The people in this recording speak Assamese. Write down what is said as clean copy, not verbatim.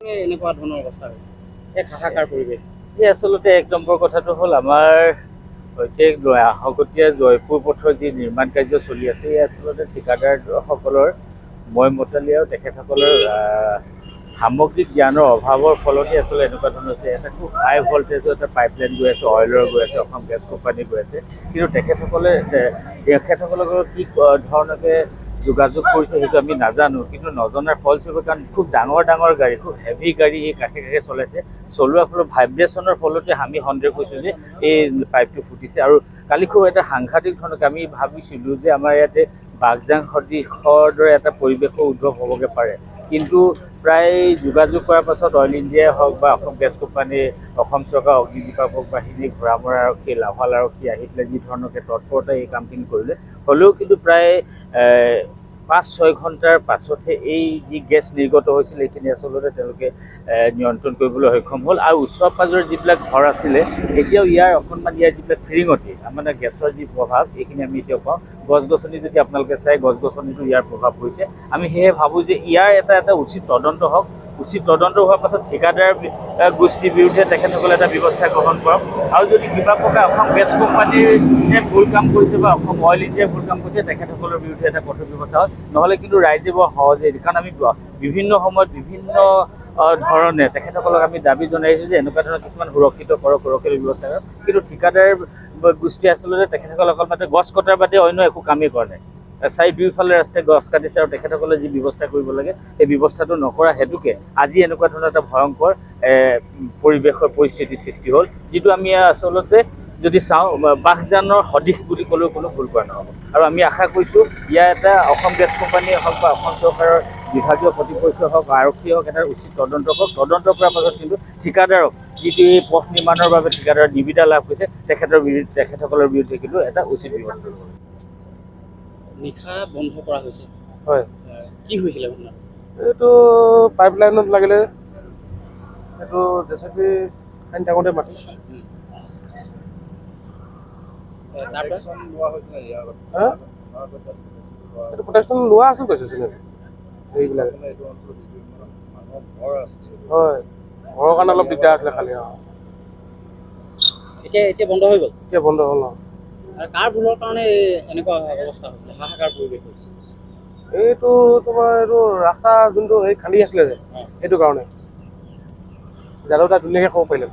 এনেকুৱা ধৰণৰ অৱস্থা হৈছে, এক হাহাকাৰ পৰিৱেশ। এই আচলতে এক নম্বৰ কথাটো হ'ল আমাৰ সৈতে আহকতীয়া জয়পুৰ পথৰ যি নিৰ্মাণ কাৰ্য চলি আছে, এই আচলতে ঠিকাদাৰসকলৰ মতালি আৰু তেখেতসকলৰ সামগ্ৰিক জ্ঞানৰ অভাৱৰ ফলতে আচলতে এনেকুৱা ধৰণৰ হৈছে। এটা খুব হাই ভল্টেজৰ এটা পাইপলাইন গৈ আছে, অইলৰ গৈ আছে, অসম গেছ কোম্পানী গৈ আছে, কিন্তু তেখেতসকলৰ কি ধৰণকে যোগাযোগ কৰিছে সেইটো আমি নাজানো, কিন্তু নজনাৰ ফলস্বৰূপে কাৰণ খুব ডাঙৰ ডাঙৰ গাড়ী, খুব হেভি গাড়ী এই কাষে কাষে চলাইছে, চলোৱাৰ ফলত ভাইব্ৰেশ্যনৰ ফলতে আমি সন্দেহ কৰিছোঁ যে এই পাইপটো ফুটিছে। আৰু কালি খুব এটা সাংঘাতিক ধৰণকে আমি ভাবিছিলোঁ যে আমাৰ ইয়াতে বাগজাং সদৃশৰ দৰে এটা পৰিৱেশৰ উদ্ভৱ হ'বগৈ পাৰে, কিন্তু প্ৰায় যোগাযোগ কৰাৰ পাছত অইল ইণ্ডিয়াই হওক বা অসম গেছ কোম্পানী, অসম চৰকাৰ, অগ্নি নিৰ্বাপক বাহিনী, ঘোঁৰামৰা আৰক্ষী, লাভাল আৰক্ষী আহি পেলাই যি ধৰণকে তৎপৰতা এই কামখিনি কৰিলে, হ'লেও কিন্তু প্ৰায় ৫-৬ ঘণ্টাৰ পাছতহে এই যি গেছ নিৰ্গত হৈছিল এইখিনি আচলতে তেওঁলোকে নিয়ন্ত্ৰণ কৰিবলৈ সক্ষম হ'ল। আৰু ওচৰ পাজৰৰ যিবিলাক ঘৰ আছিলে, এতিয়াও ইয়াৰ অকণমান ইয়াৰ যিবিলাক ফিৰিঙতি, মানে গেছৰ যি প্ৰভাৱ এইখিনি আমি এতিয়াও পাওঁ। গছ গছনি যদি আপোনালোকে চাই, গছ গছনিতো ইয়াৰ প্ৰভাৱ পৰিছে। আমি সেয়ে ভাবোঁ যে ইয়াৰ এটা উচিত তদন্ত হওক, উচিত তদন্ত হোৱাৰ পাছত ঠিকাদাৰ গোষ্ঠীৰ বিৰুদ্ধে তেখেতসকলে এটা ব্যৱস্থা গ্ৰহণ কৰক। আৰু যদি কিবা প্ৰকাৰে অসম গেছ কোম্পানীয়ে ভুল কাম কৰিছে বা অসম অইল ইণ্ডিয়াই ভুল কাম কৰিছে, তেখেতসকলৰ বিৰুদ্ধে এটা কঠোৰ ব্যৱস্থা হয়। নহ'লে কিন্তু ৰাইজে বৰ সহজে, কাৰণ আমি বিভিন্ন সময়ত বিভিন্ন ধৰণে তেখেতসকলক আমি দাবী জনাইছোঁ যে এনেকুৱা ধৰণৰ কিছুমান সুৰক্ষিত ব্যৱস্থা কৰক, কিন্তু ঠিকাদাৰ গোষ্ঠী আচলতে তেখেতসকলক অকল গছ কটাৰ বাদে অন্য একো কামেই কৰা নাই। দুয়োফালে ৰাস্তাই গছ কাটিছে আৰু তেখেতসকলে যি ব্যৱস্থা কৰিব লাগে সেই ব্যৱস্থাটো নকৰা হেতুকে আজি এনেকুৱা ধৰণৰ এটা ভয়ংকৰ পৰিস্থিতিৰ সৃষ্টি হ'ল, যিটো আমি আচলতে যদি চাওঁ বাঘজানৰ সদৃশ বুলি ক'লেও কোনো ভুল কৰা নহ'ব। আৰু আমি আশা কৰিছোঁ ইয়াৰ এটা অসম গেছ কোম্পানীয়ে হওক বা অসম চৰকাৰৰ বিভাগীয় কৰ্তৃপক্ষই হওক, আৰক্ষী হওক, এটা উচিত তদন্ত কৰক। তদন্ত কৰাৰ পাছত কিন্তু ঠিকাদাৰক, যিটো এই পথ নিৰ্মাণৰ বাবে ঠিকাদাৰৰ নিবিদা লাভ কৰিছে, তেখেতসকলৰ বিৰুদ্ধে কিন্তু এটা উচিত ব্যৱস্থা ল'ব। নিশা বন্ধ কৰা হৈছে। হয়, কি হৈছিলে আপোনাৰ? এইটো পাইপলাইনত লাগিলে, এইটো জেচিবি খান্দি থাকোঁতে মাটি এইটো প্ৰটেকশ্যন লোৱা আছিল কৈছে এইবিলাক। হয়, ঘৰৰ কাৰণে অলপ দিগদাৰ আছিলে খালি। এতিয়া বন্ধ হৈ গ'ল? এতিয়া বন্ধ হ'ল। আৰু কাৰ ভুলৰ কাৰণে এনেকুৱা অৱস্থা হৈছিলে, হাহাকাৰ পৰিৱেশ হৈছে? এইটো তোমাৰ এইটো ৰাস্তা যোনটো এই খান্দি আছিলে যে, সেইটো কাৰণে যাদৱ তাত ধুনীয়াকৈ ক'ব পাৰিলে।